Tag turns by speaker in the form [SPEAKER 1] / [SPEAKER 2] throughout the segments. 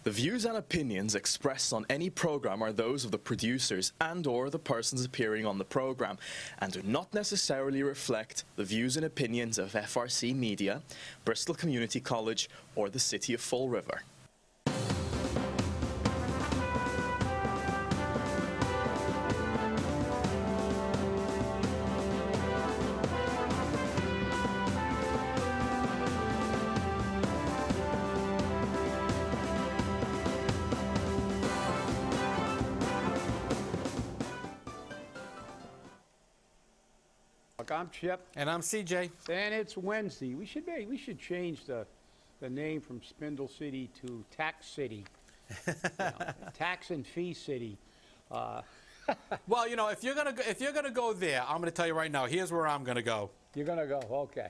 [SPEAKER 1] The views and opinions expressed on any program are those of the producers and/or the persons appearing on the program and do not necessarily reflect the views and opinions of FRC Media, Bristol Community College, or the City of Fall River.
[SPEAKER 2] I'm Chip.
[SPEAKER 3] And I'm CJ.
[SPEAKER 2] And it's Wednesday. We should change the name from Spindle City to Tax City. Tax and Fee City.
[SPEAKER 3] Well, you know, if you're gonna go there, I'm gonna tell you right now. Here's where I'm gonna go.
[SPEAKER 2] You're gonna go, okay.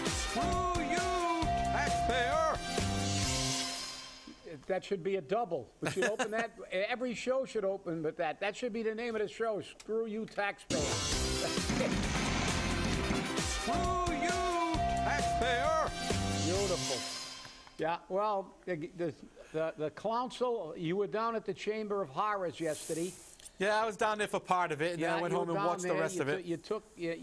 [SPEAKER 3] Screw you, taxpayer!
[SPEAKER 2] That should be a double. We should open that. Every show should open with that. That should be the name of the show. Screw you, taxpayer.
[SPEAKER 3] Screw you, taxpayer!
[SPEAKER 2] Beautiful. Yeah. Well, the council. You were down at the Chamber of Horrors yesterday.
[SPEAKER 3] Yeah, I was down there for part of it, and then I went home and watched the rest of it.
[SPEAKER 2] You took it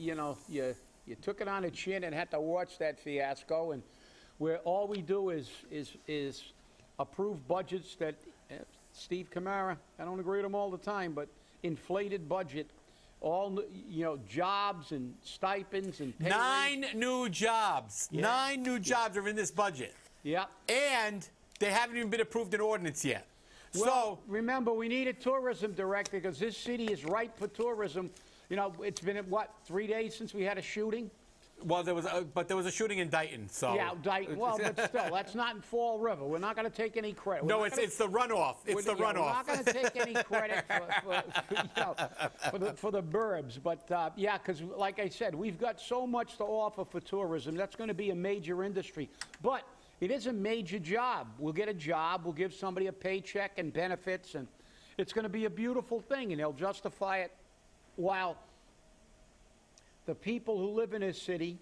[SPEAKER 2] on the chin and had to watch that fiasco. And where all we do is approve budgets that, Steve Camara, I don't agree with him all the time, but inflated budget, all, jobs and stipends and pay
[SPEAKER 3] Nine new jobs. Yeah. 9 new jobs are in this budget.
[SPEAKER 2] Yeah.
[SPEAKER 3] And they haven't even been approved in ordinance yet.
[SPEAKER 2] Well,
[SPEAKER 3] so
[SPEAKER 2] remember, we need a tourism director because this city is ripe for tourism. You know, it's been, what, 3 days since we had a shooting?
[SPEAKER 3] Well, there was a shooting in Dayton, so.
[SPEAKER 2] Yeah, Dayton. Well, but still, that's not in Fall River. We're not going to take any credit.
[SPEAKER 3] No, it's the runoff. It's the runoff.
[SPEAKER 2] We're not going to take any credit for the burbs. But, yeah, because, like I said, we've got so much to offer for tourism. That's going to be a major industry. But it is a major job. We'll get a job. We'll give somebody a paycheck and benefits. And it's going to be a beautiful thing. And they'll justify it while the people who live in this city,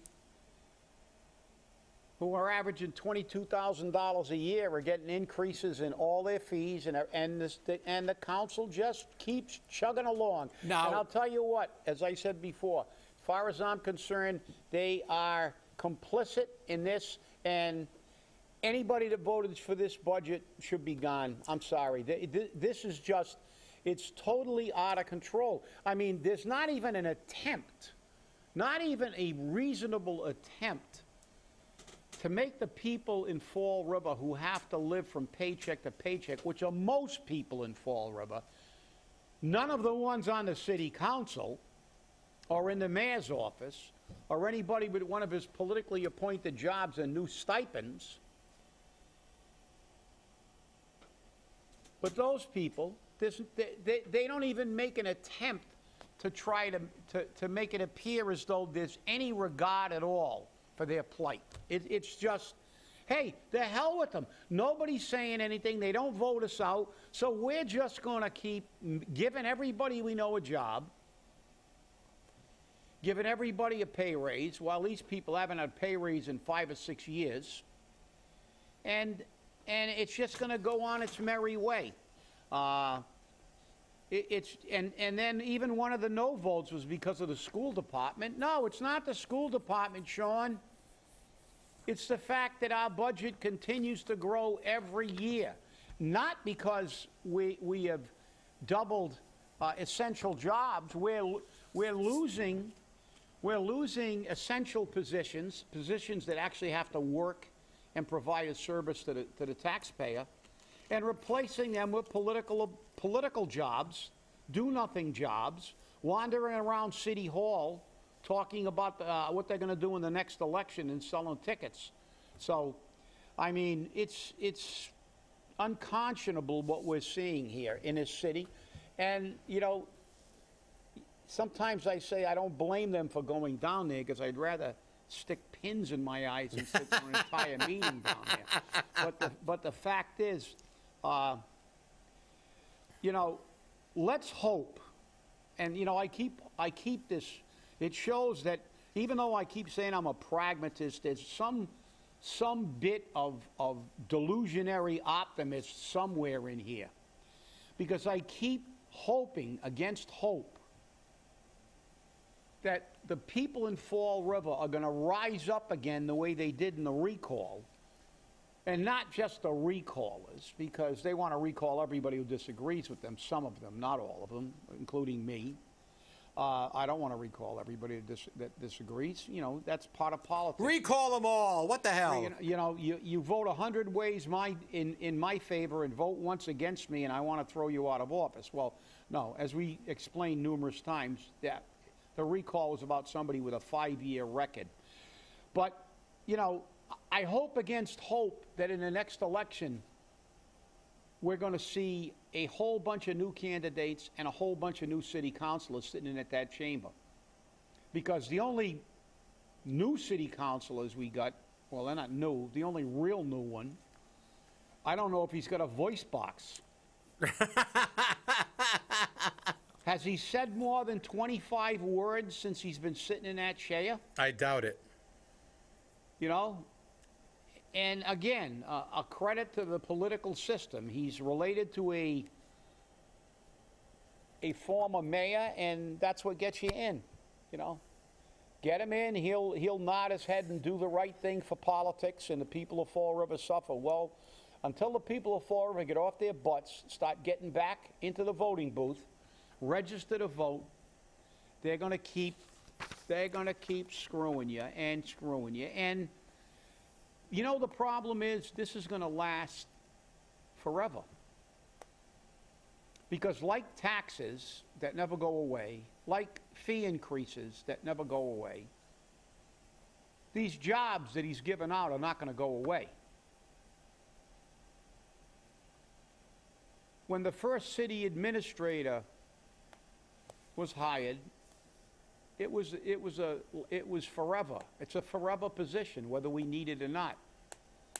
[SPEAKER 2] who are averaging $22,000 a year, are getting increases in all their fees, and the council just keeps chugging along.
[SPEAKER 3] Now,
[SPEAKER 2] and I'll tell you what, as I said before, as far as I'm concerned, they are complicit in this, and anybody that voted for this budget should be gone. I'm sorry. This is just, it's totally out of control. I mean, there's not even an attempt. Not even a reasonable attempt to make the people in Fall River who have to live from paycheck to paycheck, which are most people in Fall River, none of the ones on the city council or in the mayor's office or anybody with one of his politically appointed jobs and new stipends. But those people, they don't even make an attempt to try to make it appear as though there's any regard at all for their plight. It's just, hey, the hell with them. Nobody's saying anything. They don't vote us out. So we're just going to keep giving everybody we know a job, giving everybody a pay raise, while these people haven't had a pay raise in 5 or 6 years. And it's just going to go on its merry way. And then even one of the no votes was because of the school department. No, it's not the school department, Sean. It's the fact that our budget continues to grow every year. Not because we have doubled essential jobs. We're losing essential positions that actually have to work and provide a service to the taxpayer, and replacing them with political jobs, do-nothing jobs, wandering around City Hall talking about what they're going to do in the next election and selling tickets. So, I mean, it's unconscionable what we're seeing here in this city. And, you know, sometimes I say I don't blame them for going down there because I'd rather stick pins in my eyes and sit for an entire meeting down there. But the fact is, you know, let's hope, and you know, I keep this. It shows that even though I keep saying I'm a pragmatist, there's some some bit of delusionary optimist somewhere in here. Because I keep hoping against hope that the people in Fall River are going to rise up again the way they did in the recall. And not just the recallers, because they want to recall everybody who disagrees with them, some of them, not all of them, including me. I don't want to recall everybody that disagrees. You know, that's part of politics.
[SPEAKER 3] Recall them all. What the hell?
[SPEAKER 2] You vote 100 ways in my favor and vote once against me, and I want to throw you out of office. Well, no, as we explained numerous times, that the recall was about somebody with a 5-year record. But, you know, I hope against hope that in the next election, we're going to see a whole bunch of new candidates and a whole bunch of new city councilors sitting in at that chamber. Because the only new city councilors we got, well, they're not new, the only real new one, I don't know if he's got a voice box. Has he said more than 25 words since he's been sitting in that chair?
[SPEAKER 3] I doubt it.
[SPEAKER 2] You know? And again, a credit to the political system. He's related to a former mayor, and that's what gets you in, you know. Get him in, he'll nod his head and do the right thing for politics, and the people of Fall River suffer. Well, until the people of Fall River get off their butts, start getting back into the voting booth, register to vote, they're going to keep screwing you and screwing you. And you know, the problem is this is going to last forever. Because like taxes that never go away, like fee increases that never go away, these jobs that he's given out are not going to go away. When the first city administrator was hired, it was forever. It's a forever position, whether we need it or not.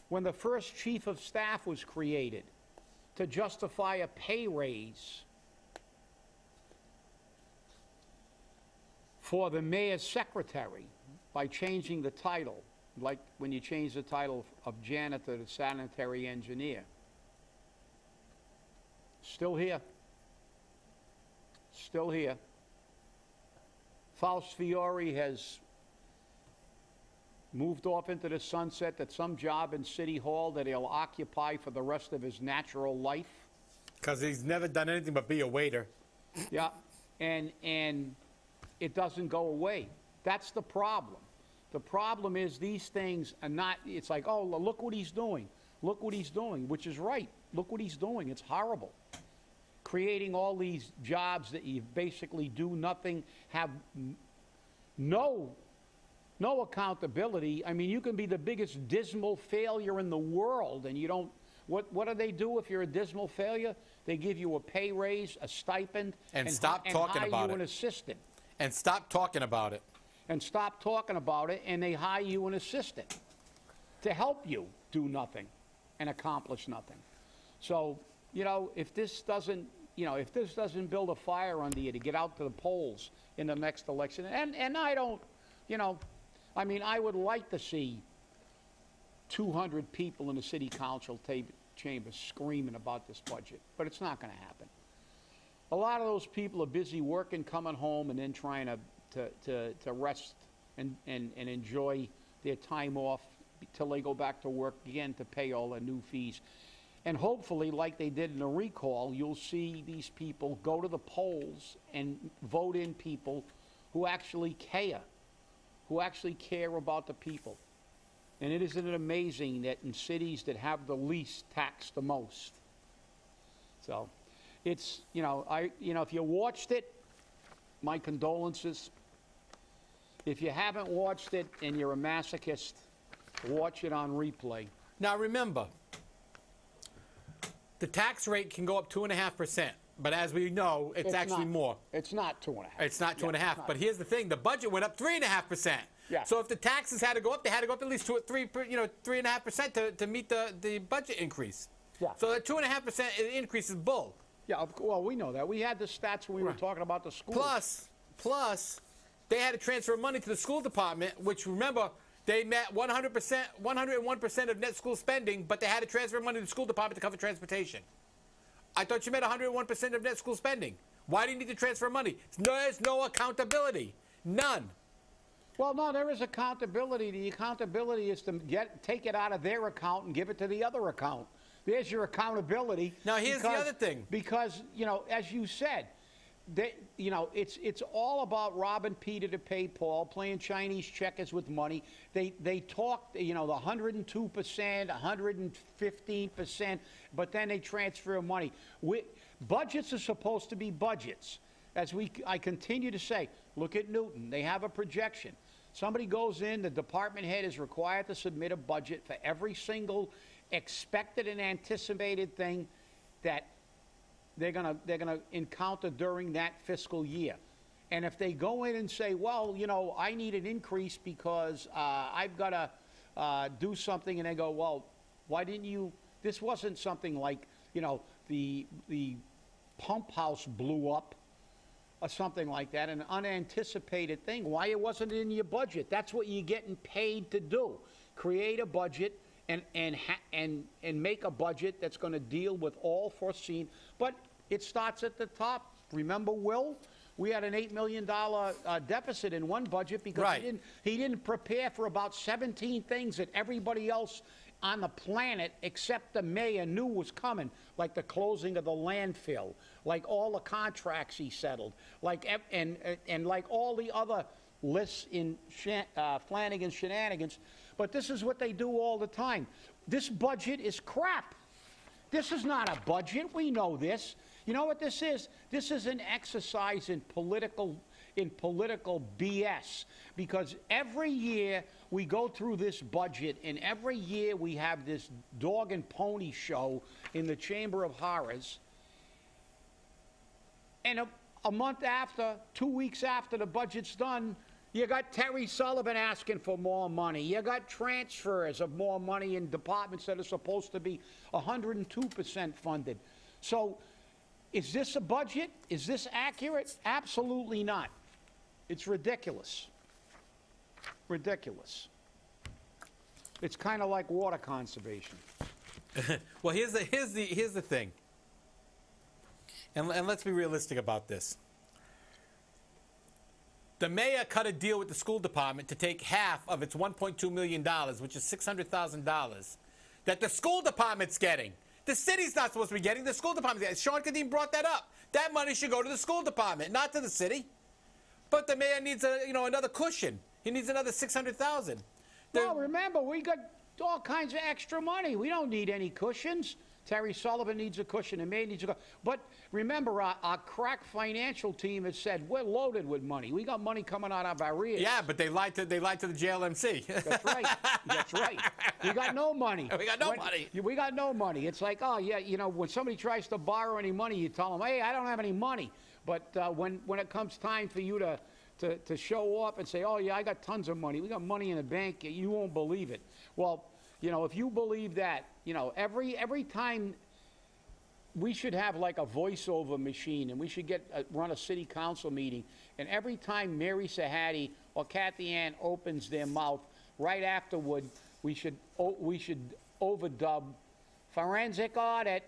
[SPEAKER 2] When the first chief of staff was created to justify a pay raise for the mayor's secretary by changing the title, like when you change the title of janitor to sanitary engineer. Still here. Still here. Faust Fiore has moved off into the sunset at some job in City Hall that he'll occupy for the rest of his natural life.
[SPEAKER 3] Because he's never done anything but be a waiter.
[SPEAKER 2] Yeah, and it doesn't go away. That's the problem. The problem is these things are not, it's like, oh, look what he's doing. Look what he's doing, which is right. Look what he's doing. It's horrible. Creating all these jobs that you basically do nothing, have no accountability. I mean, you can be the biggest dismal failure in the world, and you don't. What do they do if you're a dismal failure? They give you a pay raise, a stipend,
[SPEAKER 3] and stop talking about it.
[SPEAKER 2] And hire you an assistant.
[SPEAKER 3] And stop talking about it.
[SPEAKER 2] And stop talking about it, and they hire you an assistant to help you do nothing and accomplish nothing. So, you know, if this doesn't build a fire under you to get out to the polls in the next election, and I don't, you know, I mean, I would like to see 200 people in the city council chamber screaming about this budget, but it's not going to happen. A lot of those people are busy working, coming home, and then trying to rest and enjoy their time off till they go back to work again to pay all the new fees. And hopefully, like they did in the recall, you'll see these people go to the polls and vote in people who actually care about the people. And isn't it amazing that in cities that have the least tax the most? So, it's, if you watched it, my condolences. If you haven't watched it and you're a masochist, watch it on replay.
[SPEAKER 3] Now remember, the tax rate can go up 2.5%, but as we know, it's actually
[SPEAKER 2] not,
[SPEAKER 3] more.
[SPEAKER 2] It's not 2.5.
[SPEAKER 3] It's not 2.5. But here's the thing: the budget went up 3.5%.
[SPEAKER 2] Yeah.
[SPEAKER 3] So if the taxes had to go up, they had to go up at least 3.5% to meet the budget increase.
[SPEAKER 2] Yeah.
[SPEAKER 3] So that 2.5% increase is bull.
[SPEAKER 2] Yeah. Well, we know that. We had the stats when we were talking about the schools.
[SPEAKER 3] Plus, they had to transfer money to the school department, which remember, They met 100%, 101% of net school spending, but they had to transfer money to the school department to cover transportation. I thought you met 101% of net school spending. Why do you need to transfer money? There's no accountability. None.
[SPEAKER 2] Well, no, there is accountability. The accountability is to take it out of their account and give it to the other account. There's your accountability.
[SPEAKER 3] Now, here's the other thing.
[SPEAKER 2] Because, you know, as you said, you know, it's all about robbing Peter to pay Paul, playing Chinese checkers with money. They talk, you know, the 102%, 115%, but then they transfer money. Budgets are supposed to be budgets. As I continue to say, look at Newton. They have a projection. Somebody goes in, the department head is required to submit a budget for every single expected and anticipated thing that they're gonna encounter during that fiscal year. And if they go in and say, well, you know, I need an increase because I've got to do something, and they go, well, why didn't you? This wasn't something like, you know, the pump house blew up or something like that, an unanticipated thing. Why it wasn't in your budget? That's what you're getting paid to do. Create a budget and make a budget that's going to deal with all foreseen. But it starts at the top. Remember, Will? We had an $8 million deficit in one budget because he didn't prepare for about 17 things that everybody else on the planet except the mayor knew was coming, like the closing of the landfill, like all the contracts he settled, like and like all the other lists in Flanagan's shenanigans. But this is what they do all the time. This budget is crap. This is not a budget. We know this. You know what this is? This is an exercise in political BS, because every year we go through this budget, and every year we have this dog and pony show in the Chamber of Horrors. And a month after, 2 weeks after the budget's done, you got Terry Sullivan asking for more money. You got transfers of more money in departments that are supposed to be 102% funded. So is this a budget? Is this accurate? Absolutely not. It's ridiculous. Ridiculous. It's kind of like water conservation.
[SPEAKER 3] Well, here's the thing. And let's be realistic about this. The mayor cut a deal with the school department to take half of its $1.2 million, which is $600,000, that the school department's getting. The city's not supposed to be getting. The school department's getting. Sean Kadim brought that up. That money should go to the school department, not to the city. But the mayor needs another cushion. He needs another $600,000.
[SPEAKER 2] Well, remember, we got all kinds of extra money. We don't need any cushions. Terry Sullivan needs a cushion, and May needs a cushion. But remember, our crack financial team has said we're loaded with money. We got money coming out of our ears.
[SPEAKER 3] Yeah, but they lied to the JLMC.
[SPEAKER 2] That's right. That's right. We got no money.
[SPEAKER 3] We got no money.
[SPEAKER 2] We got no money. It's like, oh yeah, you know, when somebody tries to borrow any money, you tell them, hey, I don't have any money. But when it comes time for you to show up and say, oh yeah, I got tons of money. We got money in the bank. You won't believe it. Well, you know, if you believe that, you know, every time we should have like a voiceover machine, and we should run a city council meeting, and every time Mary Sahadi or Kathy Ann opens their mouth, right afterward, we should overdub forensic audit.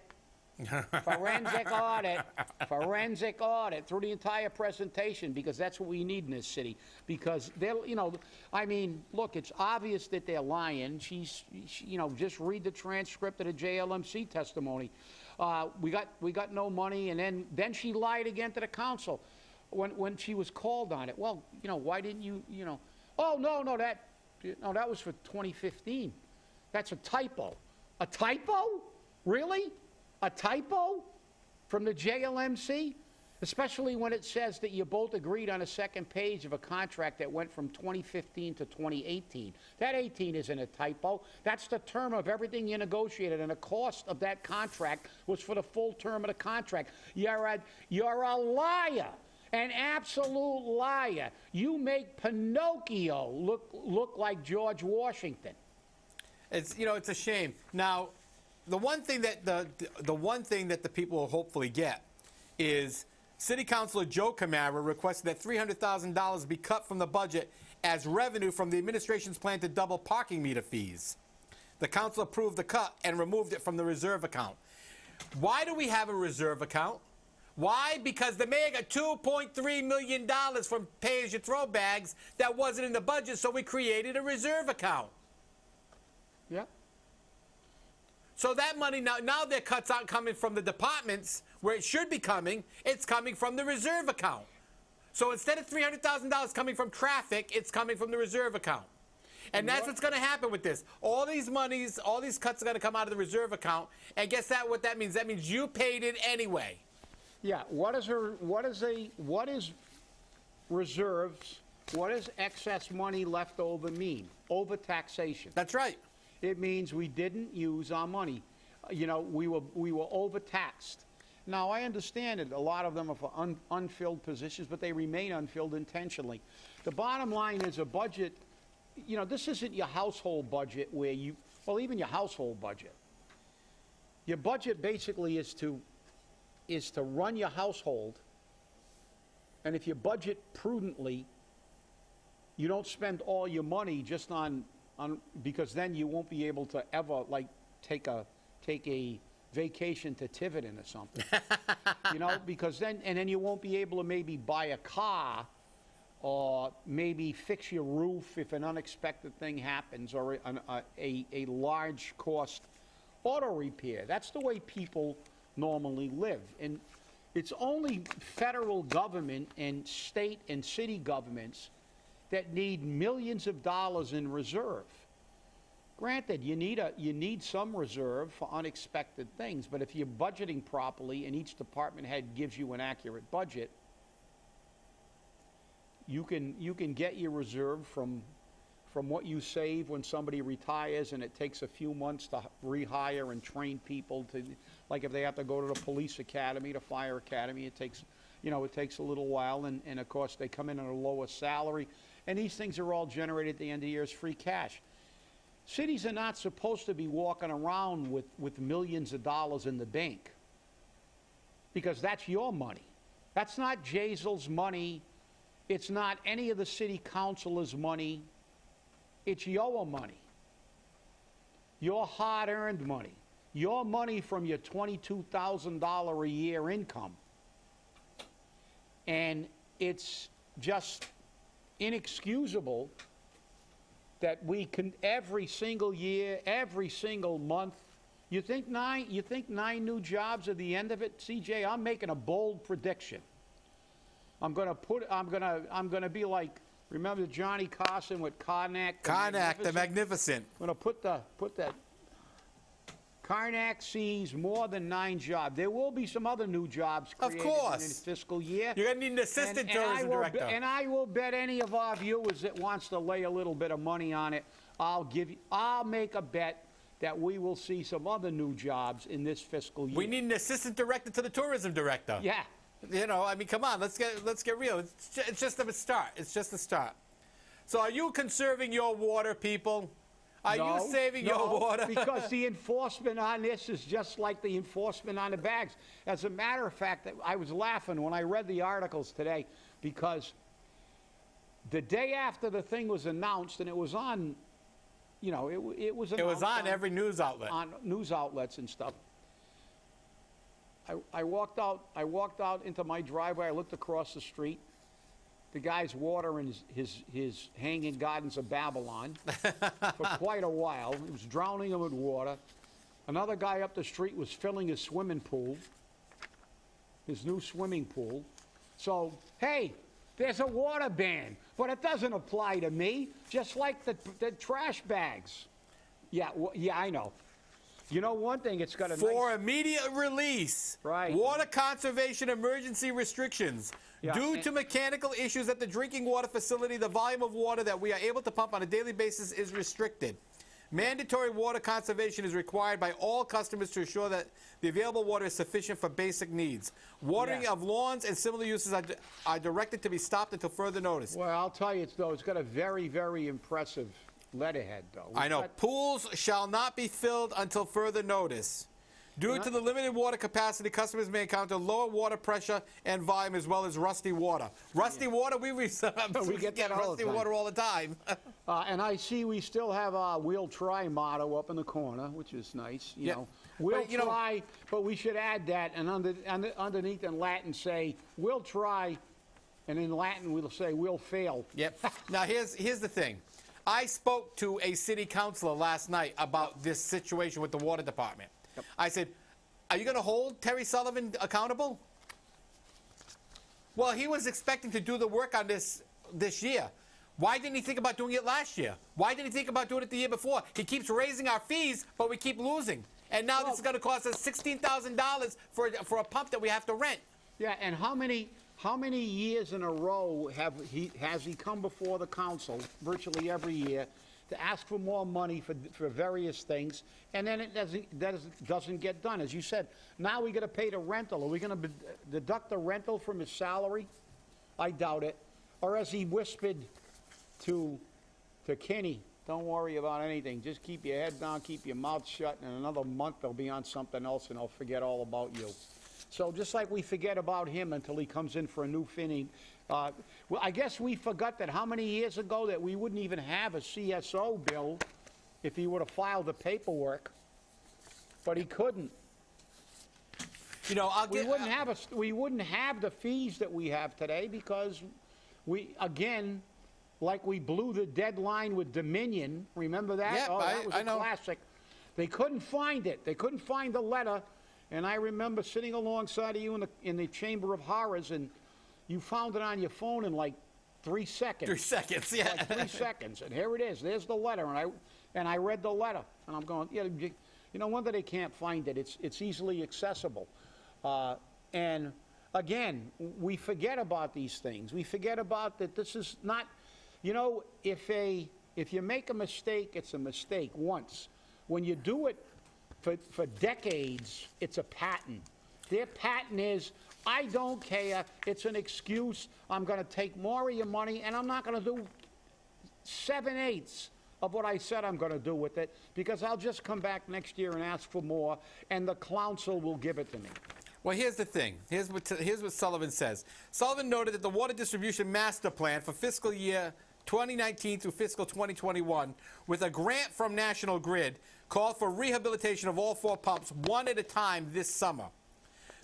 [SPEAKER 2] Forensic audit, forensic audit through the entire presentation, because that's what we need in this city. Because they're, you know, I mean, look, it's obvious that they're lying. You know, just read the transcript of the JLMC testimony. We got no money, and then she lied again to the council when she was called on it. Well, you know, why didn't you, you know? Oh no, that was for 2015. That's a typo. A typo? Really? A typo from the JLMC? Especially when it says that you both agreed on a second page of a contract that went from 2015 to 2018. That 18 isn't a typo. That's the term of everything you negotiated, and the cost of that contract was for the full term of the contract. You're a liar, an absolute liar. You make Pinocchio look like George Washington.
[SPEAKER 3] It's, you know, it's a shame. Now, the one thing that the people will hopefully get is City Councilor Joe Camara requested that $300,000 be cut from the budget as revenue from the administration's plan to double parking meter fees. The council approved the cut and removed it from the reserve account. Why do we have a reserve account? Why? Because the mayor got $2.3 million from pay-as-you-throw bags that wasn't in the budget, so we created a reserve account.
[SPEAKER 2] Yeah.
[SPEAKER 3] So that money, now their cuts aren't coming from the departments where it should be coming, it's coming from the reserve account. So instead of $300,000 coming from traffic, it's coming from the reserve account. And that's what's going to happen with this. All these monies, all these cuts are going to come out of the reserve account. And guess what that means? That means you paid it anyway.
[SPEAKER 2] Yeah. What is reserves? What does excess money left over mean? Overtaxation.
[SPEAKER 3] That's right.
[SPEAKER 2] It means we didn't use our money. You know, we were overtaxed. Now, I understand that a lot of them are for unfilled positions, but they remain unfilled intentionally. The bottom line is a budget, you know, this isn't your household budget where you, well, even your household budget. Your budget basically is to run your household, and if you budget prudently, you don't spend all your money just on because then you won't be able to ever, like, take a vacation to Tiverton or something. You know, because then you won't be able to maybe buy a car or maybe fix your roof if an unexpected thing happens, or a large cost auto repair. That's the way people normally live. And it's only federal government and state and city governments that need millions of dollars in reserve. Granted, you need some reserve for unexpected things, but if you're budgeting properly and each department head gives you an accurate budget, you can get your reserve from what you save when somebody retires, and it takes a few months to rehire and train people to, like if they have to go to the police academy, the fire academy, it takes a little while, and of course they come in at a lower salary, and these things are all generated at the end of the year as free cash. Cities are not supposed to be walking around with millions of dollars in the bank, because that's your money. That's not Jazel's money. It's not any of the city councilors' money. It's your money. Your hard-earned money. Your money from your $22,000 a year income. And it's just inexcusable that we can, every single year, every single month, you think nine new jobs are the end of it? CJ, I'm making a bold prediction. I'm gonna be like, remember Johnny Carson with Karnak?
[SPEAKER 3] Karnak, the Magnificent.
[SPEAKER 2] I'm gonna put that. Karnak sees more than 9 jobs. There will be some other new jobs created in this fiscal year.
[SPEAKER 3] You're going to need an assistant tourism director.
[SPEAKER 2] And I will bet any of our viewers that wants to lay a little bit of money on it, I'll make a bet that we will see some other new jobs in this fiscal year.
[SPEAKER 3] We need an assistant director to the tourism director.
[SPEAKER 2] Yeah.
[SPEAKER 3] You know, I mean, come on, let's get real. It's just a start. It's just a start. So are you conserving your water, people? Are you saving your water?
[SPEAKER 2] Because the enforcement on this is just like the enforcement on the bags. As a matter of fact, I was laughing when I read the articles today, because the day after the thing was announced, and it was on, you know, it was announced.
[SPEAKER 3] It was on every news outlet.
[SPEAKER 2] On news outlets and stuff. I walked out into my driveway. I looked across the street. The guy's watering his hanging gardens of Babylon for quite a while. He was drowning them with water. Another guy up the street was filling his swimming pool, his new swimming pool. So, hey, there's a water ban, but it doesn't apply to me, just like the trash bags. Yeah, I know. You know one thing, it's got a
[SPEAKER 3] For immediate release,
[SPEAKER 2] right.
[SPEAKER 3] Water conservation emergency restrictions.
[SPEAKER 2] Yeah.
[SPEAKER 3] Due to mechanical issues at the drinking water facility, the volume of water that we are able to pump on a daily basis is restricted. Mandatory water conservation is required by all customers to ensure that the available water is sufficient for basic needs. Watering of lawns and similar uses are directed to be stopped until further notice.
[SPEAKER 2] Well, I'll tell you, though, it's got a very, very impressive letterhead, though.
[SPEAKER 3] I know. Pools shall not be filled until further notice. Due to the limited water capacity, customers may encounter lower water pressure and volume as well as rusty water. Rusty water, we get
[SPEAKER 2] that all the
[SPEAKER 3] rusty
[SPEAKER 2] time.
[SPEAKER 3] water all the time.
[SPEAKER 2] And I see we still have our "We'll try" motto up in the corner, which is nice. You know, we'll
[SPEAKER 3] But, you know-
[SPEAKER 2] try, but we should add that, and underneath in Latin say "We'll try," and in Latin we'll say "We'll fail."
[SPEAKER 3] Yep. Now, here's the thing. I spoke to a city councilor last night about this situation with the water department.
[SPEAKER 2] Yep.
[SPEAKER 3] I said, are you going to hold Terry Sullivan accountable? Well, he was expecting to do the work on this year. Why didn't he think about doing it last year? Why didn't he think about doing it the year before? He keeps raising our fees, but we keep losing. And now this is going to cost us $16,000 for a pump that we have to rent.
[SPEAKER 2] Yeah, and how many years in a row has he come before the council, virtually every year, to ask for more money for various things, and then it doesn't get done? As you said, now we got to pay the rental. Are we going to deduct the rental from his salary? I doubt it. Or as he whispered to Kenny, don't worry about anything. Just keep your head down, keep your mouth shut, and in another month they'll be on something else and they'll forget all about you. So just like we forget about him until he comes in for a new finning. Well, I guess we forgot that how many years ago that we wouldn't even have a CSO bill if he would have filed the paperwork, but he couldn't.
[SPEAKER 3] You know,
[SPEAKER 2] We wouldn't have the fees that we have today because we, again, like we blew the deadline with Dominion. Remember that?
[SPEAKER 3] Yeah,
[SPEAKER 2] that was
[SPEAKER 3] I
[SPEAKER 2] a
[SPEAKER 3] know.
[SPEAKER 2] classic. They couldn't find it. They couldn't find the letter. And I remember sitting alongside of you in the Chamber of Horrors, and you found it on your phone in like 3 seconds.
[SPEAKER 3] 3 seconds, yeah.
[SPEAKER 2] Like 3 seconds. And here it is. There's the letter. And I read the letter. And I'm going, yeah, you know, wonder they can't find it. It's easily accessible. And again, we forget about these things. We forget about that this is not, you know, if you make a mistake, it's a mistake once. When you do it for decades, it's a pattern. Their pattern is, I don't care, it's an excuse, I'm going to take more of your money, and I'm not going to do 7/8 of what I said I'm going to do with it, because I'll just come back next year and ask for more, and the council will give it to me.
[SPEAKER 3] Well, here's the thing. Here's what Sullivan says. Sullivan noted that the Water Distribution Master Plan for fiscal year 2019 through fiscal 2021, with a grant from National Grid, called for rehabilitation of all 4 pumps, one at a time this summer.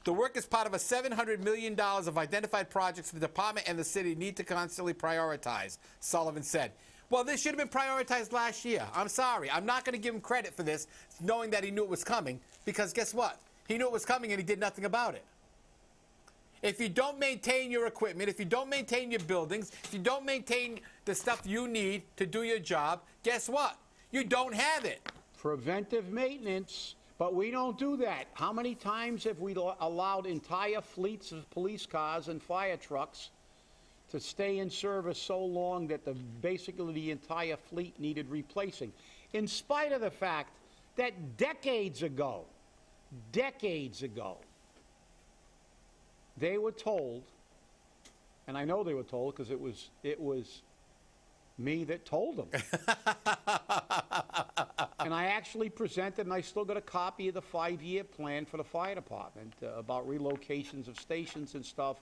[SPEAKER 3] The work is part of a $700 million of identified projects the department and the city need to constantly prioritize, Sullivan said. Well, this should have been prioritized last year. I'm sorry. I'm not going to give him credit for this, knowing that he knew it was coming, because guess what? He knew it was coming and he did nothing about it. If you don't maintain your equipment, if you don't maintain your buildings, if you don't maintain the stuff you need to do your job, guess what? You don't have it.
[SPEAKER 2] Preventive maintenance, but we don't do that. How many times have we allowed entire fleets of police cars and fire trucks to stay in service so long that basically the entire fleet needed replacing, in spite of the fact that decades ago, they were told, and I know they were told because it was me that told them. And I actually presented, and I still got a copy of the 5-year plan for the fire department about relocations of stations and stuff,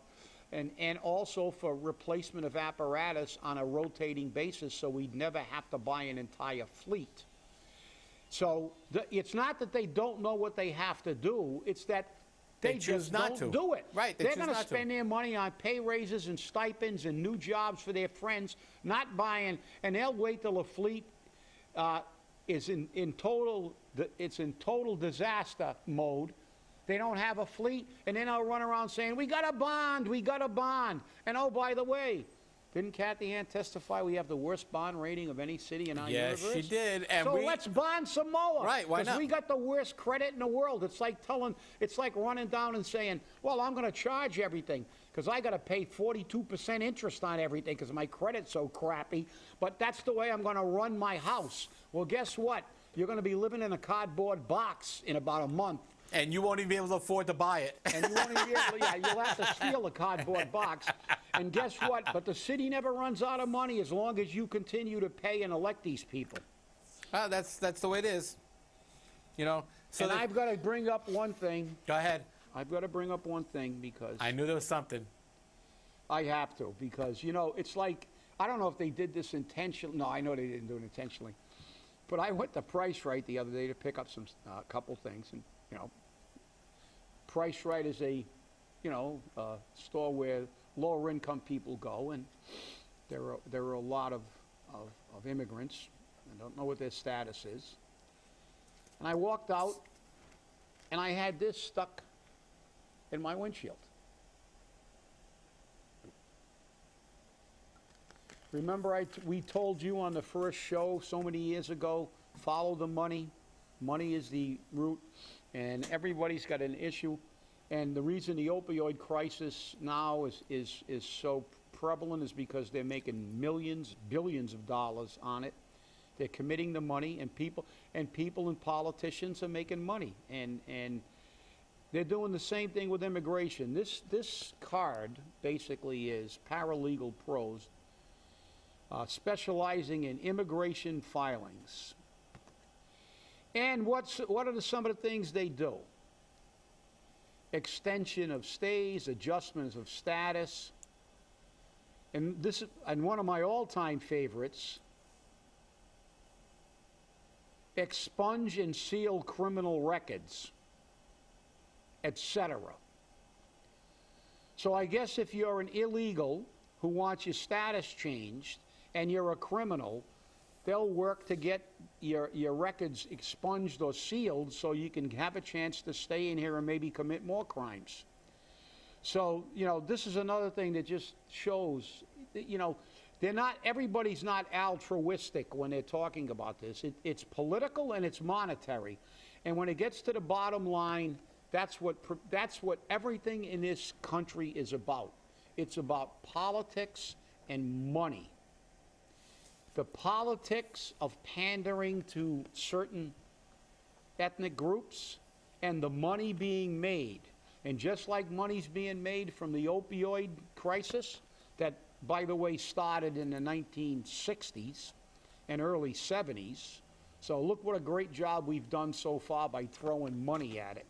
[SPEAKER 2] and also for replacement of apparatus on a rotating basis so we'd never have to buy an entire fleet. So it's not that they don't know what they have to do, it's that they
[SPEAKER 3] choose
[SPEAKER 2] just
[SPEAKER 3] not
[SPEAKER 2] don't
[SPEAKER 3] to.
[SPEAKER 2] do it.
[SPEAKER 3] Right, they
[SPEAKER 2] They're
[SPEAKER 3] choose
[SPEAKER 2] going to
[SPEAKER 3] not to.
[SPEAKER 2] spend their money on pay raises and stipends and new jobs for their friends, not buying, and they'll wait till the fleet is in total disaster mode. They don't have a fleet, and then they'll run around saying, we got a bond, we got a bond. And oh, by the way, didn't Kathy Ann testify we have the worst bond rating of any city in our universe?
[SPEAKER 3] Yes, she did. And
[SPEAKER 2] so let's bond some more.
[SPEAKER 3] Right, why not?
[SPEAKER 2] Because we got the worst credit in the world. It's like running down and saying, well, I'm going to charge everything because I got to pay 42% interest on everything because my credit's so crappy, but that's the way I'm going to run my house. Well, guess what? You're going to be living in a cardboard box in about a month.
[SPEAKER 3] And you won't even be able to afford to buy it.
[SPEAKER 2] And you won't even be able to, yeah, you'll have to steal a cardboard box. And guess what? But the city never runs out of money as long as you continue to pay and elect these people.
[SPEAKER 3] That's the way it is. You know, So
[SPEAKER 2] and I've got to bring up one thing.
[SPEAKER 3] Go ahead.
[SPEAKER 2] I've got to bring up one thing because
[SPEAKER 3] I knew there was something.
[SPEAKER 2] I have to, because, you know, it's like, I don't know if they did this intentionally. No, I know they didn't do it intentionally. But I went to Price Right the other day to pick up some couple things, and, you know, Price Right is a, you know, store where lower income people go, and there are a lot of immigrants. I don't know what their status is. And I walked out, and I had this stuck in my windshield. Remember we told you on the first show so many years ago, follow the money. Money is the root, and everybody's got an issue. And the reason the opioid crisis now is so prevalent is because they're making millions, billions of dollars on it. They're committing the money, and people and politicians are making money. And they're doing the same thing with immigration. This card basically is paralegal pros specializing in immigration filings. And what are some of the things they do? Extension of stays, adjustments of status, and one of my all-time favorites, expunge and seal criminal records, etc. So I guess if you're an illegal who wants your status changed and you're a criminal, they'll work to get your records expunged or sealed so you can have a chance to stay in here and maybe commit more crimes. So, you know, this is another thing that just shows that, you know, everybody's not altruistic when they're talking about this. It's political and it's monetary. And when it gets to the bottom line, that's what everything in this country is about. It's about politics and money. The politics of pandering to certain ethnic groups and the money being made. And just like money's being made from the opioid crisis, that, by the way, started in the 1960s and early 70s. So look what a great job we've done so far by throwing money at it.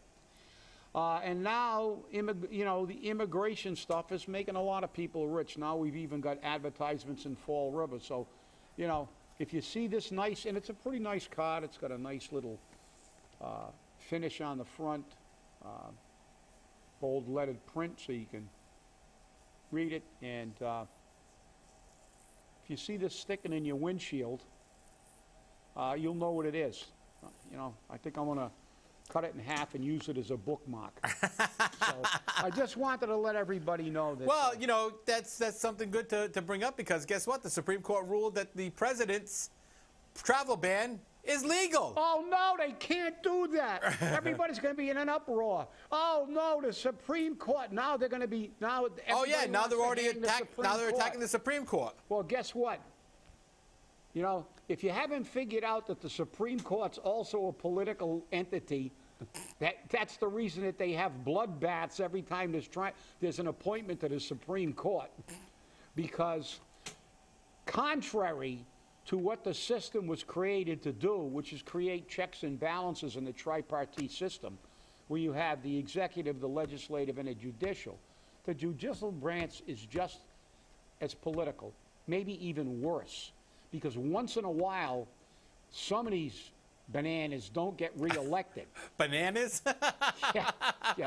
[SPEAKER 2] And now, you know, the immigration stuff is making a lot of people rich. Now we've even got advertisements in Fall River. So, you know, if you see this nice, and it's a pretty nice card, it's got a nice little finish on the front, bold lettered print so you can read it. And if you see this sticking in your windshield, you'll know what it is. You know, I think I'm going to cut it in half and use it as a bookmark. So I just wanted to let everybody know that.
[SPEAKER 3] Well, you know, that's something good to bring up, because guess what? The Supreme Court ruled that the president's travel ban is legal.
[SPEAKER 2] Oh, no, they can't do that. Everybody's going to be in an uproar. Oh, no, the Supreme Court. Now they're going to be, now.
[SPEAKER 3] Oh, yeah, now they're already attacking the Supreme Court.
[SPEAKER 2] Well, guess what? You know, if you haven't figured out that the Supreme Court's also a political entity, that's the reason that they have bloodbaths every time there's an appointment to the Supreme Court. Because contrary to what the system was created to do, which is create checks and balances in the tripartite system, where you have the executive, the legislative, and the judicial branch is just as political, maybe even worse. Because once in a while, some of these bananas don't get reelected.
[SPEAKER 3] Bananas?
[SPEAKER 2] Yeah,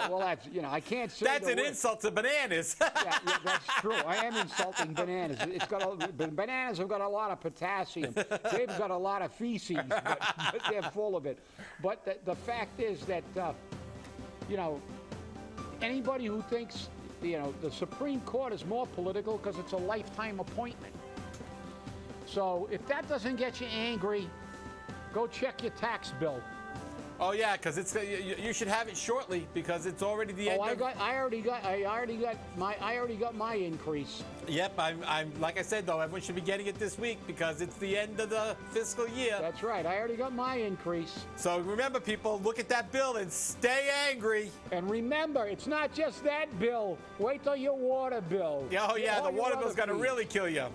[SPEAKER 2] well, that's, you know, I can't say
[SPEAKER 3] that's an insult to bananas.
[SPEAKER 2] yeah, that's true. I am insulting bananas. Bananas have got a lot of potassium. They've got a lot of feces, but they're full of it. But the fact is that, you know, anybody who thinks, you know, the Supreme Court is more political because it's a lifetime appointment. So if that doesn't get you angry, go check your tax bill.
[SPEAKER 3] Oh yeah, because it's you should have it shortly, because it's already the end.
[SPEAKER 2] I already got my increase.
[SPEAKER 3] Yep, I'm like I said though, everyone should be getting it this week because it's the end of the fiscal year.
[SPEAKER 2] That's right. I already got my increase.
[SPEAKER 3] So remember, people, look at that bill and stay angry.
[SPEAKER 2] And remember, it's not just that bill. Wait till your water bill.
[SPEAKER 3] Oh yeah, the water bill's gonna really kill you.